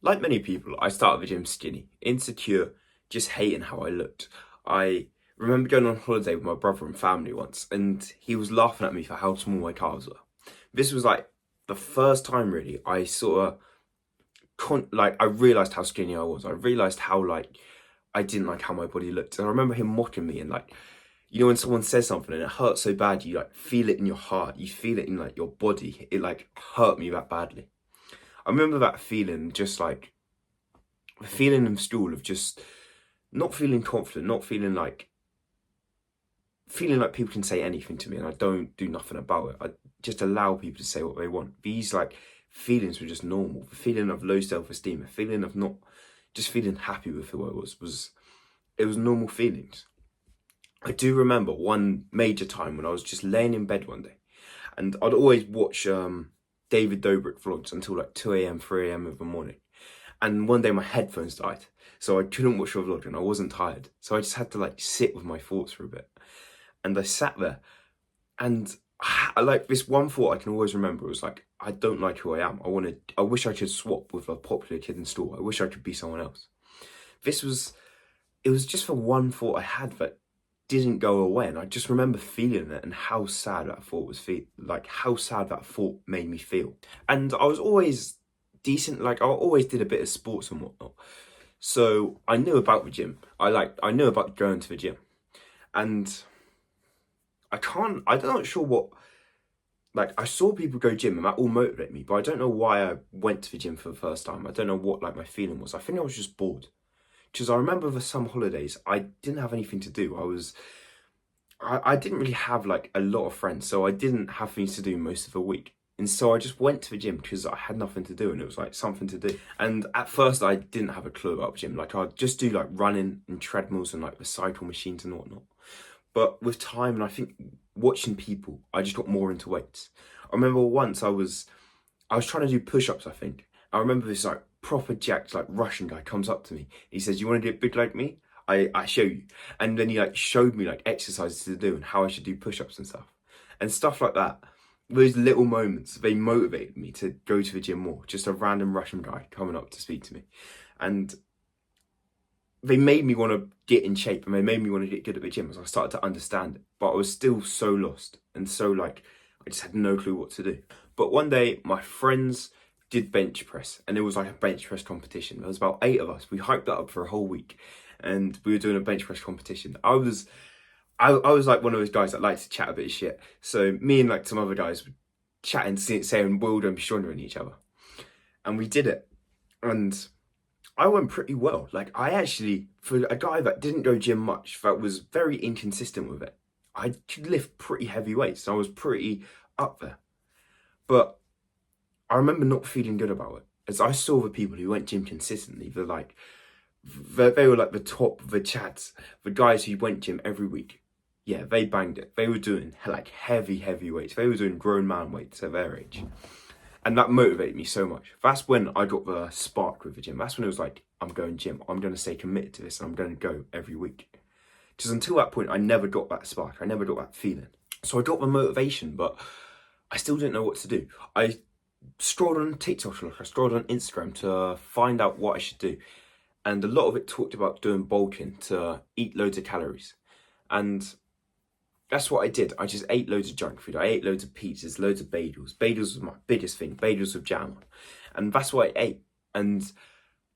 Like many people, I started the gym skinny, insecure, just hating how I looked. I remember going on holiday with my brother and family once, and he was laughing at me for how small my calves were. This was like the first time really I sort of I realized how skinny I was. I realized how I didn't like how my body looked. And I remember him mocking me and when someone says something and it hurts so bad, you like feel it in your heart, you feel it in like your body. It like hurt me that badly. I remember that feeling, just like the feeling in school of just not feeling confident, not feeling like people can say anything to me and I don't do nothing about it. I just allow people to say what they want. These like feelings were just normal. The feeling of low self-esteem, a feeling of not just feeling happy with who I was it was normal feelings. I do remember one major time when I was just laying in bed one day and I'd always watch David Dobrik vlogs until like 2 a.m, 3 a.m. in the morning. And one day my headphones died, so I couldn't watch the vlog and I wasn't tired. So I just had to like sit with my thoughts for a bit. And I sat there and I like this one thought I can always remember was like, I don't like who I am. I wish I could swap with a popular kid in school. I wish I could be someone else. This was, it was just the one thought I had that didn't go away. And I just remember feeling it and how sad that thought how sad that thought made me feel. And I was always decent, like I always did a bit of sports and whatnot. So I knew about the gym. I knew about going to the gym. And I'm not sure what, like I saw people go gym and that all motivated me, but I don't know why I went to the gym for the first time. I don't know what like my feeling was. I think I was just bored. Because I remember the summer holidays, I didn't have anything to do. I didn't really have like a lot of friends, so I didn't have things to do most of the week. And so I just went to the gym because I had nothing to do and it was like something to do. And at first I didn't have a clue about the gym. Like I'd just do like running and treadmills and like the cycle machines and whatnot. But with time and I think watching people, I just got more into weights. I remember once I was trying to do push-ups, I think. I remember this like proper jacked like Russian guy comes up to me. He says, "You want to get big like me? I show you." And then he like showed me like exercises to do and how I should do push-ups and stuff like that. Those little moments, they motivated me to go to the gym more. Just a random Russian guy coming up to speak to me. And they made me want to get in shape and they made me want to get good at the gym as I started to understand it. But I was still so lost and so like, I just had no clue what to do. But one day my friends did bench press and it was like a bench press competition. There was about 8 of us. We hyped that up for a whole week and we were doing a bench press competition. I was like one of those guys that likes to chat a bit of shit. So me and like some other guys were chatting, saying we're all going to be stronger than each other. And we did it. And I went pretty well. Like I actually, for a guy that didn't go gym much, that was very inconsistent with it, I could lift pretty heavy weights. I was pretty up there. But I remember not feeling good about it. As I saw the people who went gym consistently, they were like the top, the chads, the guys who went gym every week. Yeah, they banged it. They were doing like heavy weights. They were doing grown man weights at their age. And that motivated me so much. That's when I got the spark with the gym. That's when it was like, I'm going gym. I'm going to stay committed to this and I'm going to go every week. Because until that point, I never got that spark. I never got that feeling. So I got the motivation, but I still didn't know what to do. I scrolled on TikTok, I scrolled on Instagram to find out what I should do. And a lot of it talked about doing bulking to eat loads of calories. And that's what I did. I just ate loads of junk food. I ate loads of pizzas, loads of bagels. Bagels was my biggest thing. Bagels with jam on. And that's what I ate. And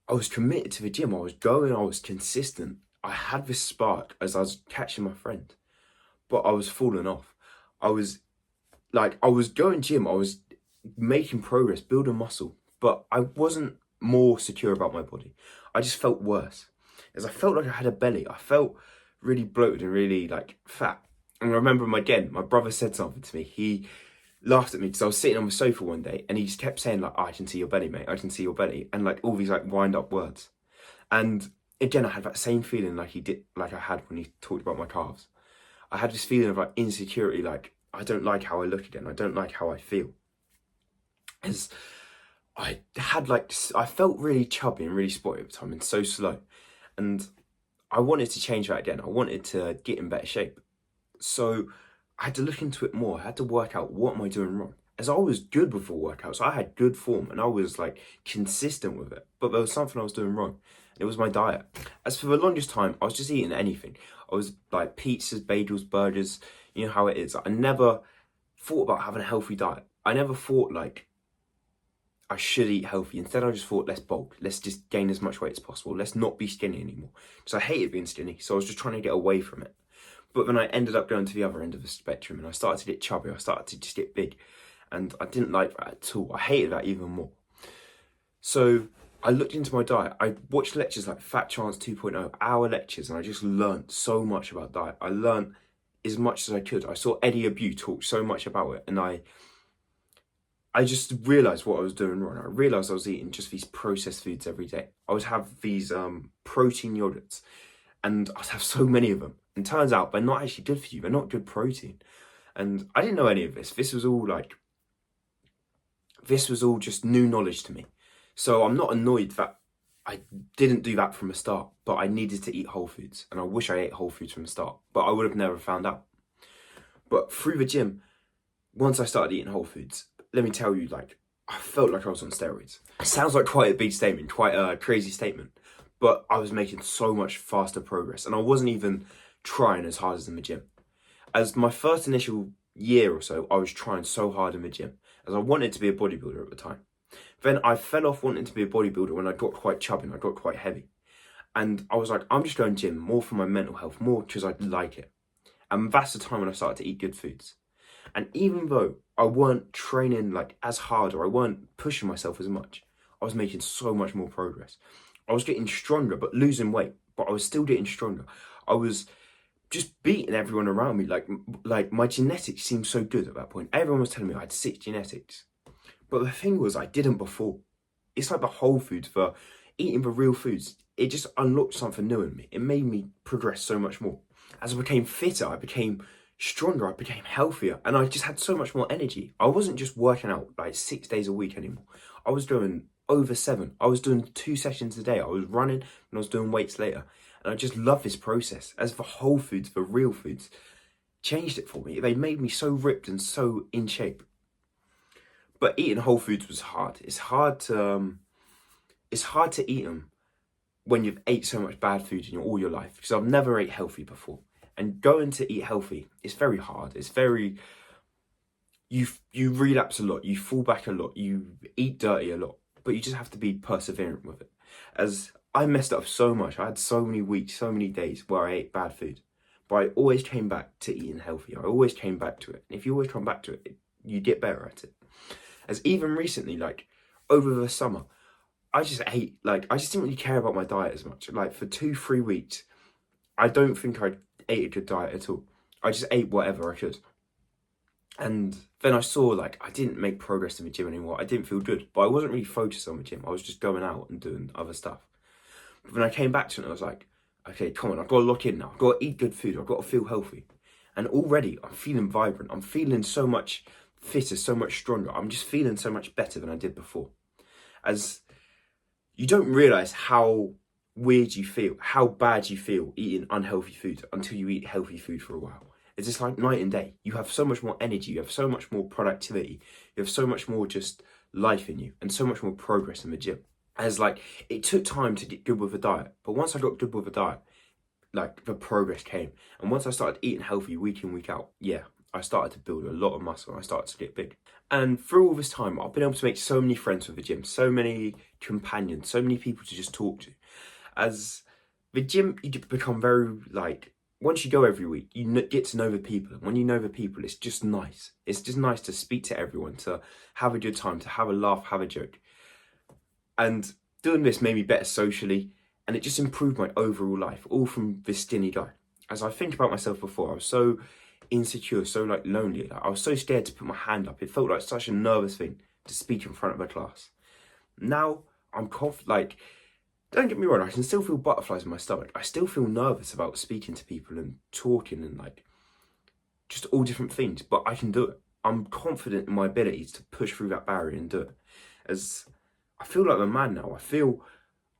I was committed to the gym. I was going, I was consistent. I had this spark as I was catching my friend. But I was falling off. I was going gym. I was making progress, building muscle. But I wasn't more secure about my body. I just felt worse. As I felt like I had a belly. I felt really bloated and really like fat. And I remember my brother said something to me. He laughed at me because I was sitting on the sofa one day and he just kept saying like, "Oh, I can see your belly, mate. I can see your belly." And like all these like wind up words. And again, I had that same feeling like I had when he talked about my calves. I had this feeling of like insecurity, like I don't like how I look again. I don't like how I feel. As I felt really chubby and really spotty at the time and so slow. And I wanted to change that again. I wanted to get in better shape. So I had to look into it more. I had to work out, what am I doing wrong? as I was good with the workouts. I had good form and I was like consistent with it. But there was something I was doing wrong. It was my diet. As for the longest time, I was just eating anything. I was like pizzas, bagels, burgers. You know how it is. I never thought about having a healthy diet. I never thought like I should eat healthy. Instead, I just thought, let's bulk. Let's just gain as much weight as possible. Let's not be skinny anymore. Because I hated being skinny. So I was just trying to get away from it. But then I ended up going to the other end of the spectrum and I started to get chubby. I started to just get big. And I didn't like that at all. I hated that even more. So I looked into my diet. I watched lectures like Fat Chance 2.0, hour lectures, and I just learned so much about diet. I learned as much as I could. I saw Eddie Abu talk so much about it, and I just realised what I was doing wrong. I realised I was eating just these processed foods every day. I would have these protein yogurts, and I'd have so many of them. And turns out they're not actually good for you. They're not good protein. And I didn't know any of this. This was all just new knowledge to me. So I'm not annoyed that I didn't do that from the start, but I needed to eat whole foods. And I wish I ate whole foods from the start, but I would have never found out. But through the gym, once I started eating whole foods, let me tell you, like, I felt like I was on steroids. It sounds like quite a big statement, quite a crazy statement, but I was making so much faster progress and I wasn't even trying as hard as in the gym. As my first initial year or so, I was trying so hard in the gym as I wanted to be a bodybuilder at the time. Then I fell off wanting to be a bodybuilder when I got quite chubby and I got quite heavy. And I was like, I'm just going gym more for my mental health, more because I like it. And that's the time when I started to eat good foods. And even though I weren't training like as hard or I weren't pushing myself as much, I was making so much more progress. I was getting stronger, but losing weight, but I was still getting stronger. I was just beating everyone around me. Like my genetics seemed so good at that point. Everyone was telling me I had 6 genetics. But the thing was, I didn't before. It's like the whole foods, for eating the real foods. It just unlocked something new in me. It made me progress so much more. As I became fitter, I became stronger, I became healthier, and I just had so much more energy. I wasn't just working out like 6 days a week anymore. I was doing over 7. I was doing 2 sessions a day. I was running and I was doing weights later. And I just love this process. As the whole foods, the real foods, changed it for me. They made me so ripped and so in shape. But eating whole foods was hard. It's hard to eat them when you've ate so much bad food in all your life. Because I've never ate healthy before. And going to eat healthy, it's very hard. It's very, you relapse a lot. You fall back a lot. You eat dirty a lot. But you just have to be perseverant with it. As I messed up so much. I had so many weeks, so many days where I ate bad food. But I always came back to eating healthy. I always came back to it. And if you always come back to it, you get better at it. As even recently, like over the summer, I just ate, like, I just didn't really care about my diet as much. Like for 2-3 weeks, I don't think I ate a good diet at all. I just ate whatever I could. And then I saw like I didn't make progress in the gym anymore. I didn't feel good, but I wasn't really focused on the gym. I was just going out and doing other stuff. But when I came back to it, I was like, okay, come on, I've got to lock in now. I've got to eat good food. I've got to feel healthy. And already I'm feeling vibrant. I'm feeling so much fitter, so much stronger. I'm just feeling so much better than I did before. As you don't realise how weird you feel, how bad you feel eating unhealthy food until you eat healthy food for a while. It's just like night and day. You have so much more energy, you have so much more productivity, you have so much more just life in you and so much more progress in the gym. As like, it took time to get good with the diet, but once I got good with the diet, like the progress came. And once I started eating healthy week in, week out, yeah, I started to build a lot of muscle and I started to get big. And through all this time, I've been able to make so many friends with the gym, so many companions, so many people to just talk to. As the gym, you become very like, once you go every week, you get to know the people. And when you know the people, it's just nice. It's just nice to speak to everyone, to have a good time, to have a laugh, have a joke. And doing this made me better socially, and it just improved my overall life, all from this skinny guy. As I think about myself before, I was so insecure, so like lonely. Like, I was so scared to put my hand up. It felt like such a nervous thing to speak in front of a class. Now I'm confident. Like, don't get me wrong, I can still feel butterflies in my stomach. I still feel nervous about speaking to people and talking and like just all different things, but I can do it. I'm confident in my abilities to push through that barrier and do it. As I feel like I'm a man now.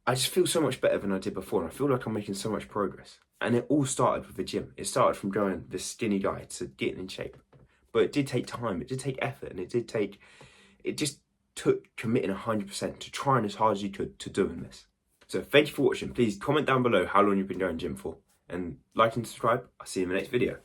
I just feel so much better than I did before, and I feel like I'm making so much progress. And it all started with the gym. It started from going this skinny guy to getting in shape. But it did take time, it did take effort, and it just took committing 100% to trying as hard as you could to doing this. So thank you for watching. Please comment down below how long you've been going gym for, and like and subscribe. I'll see you in the next video.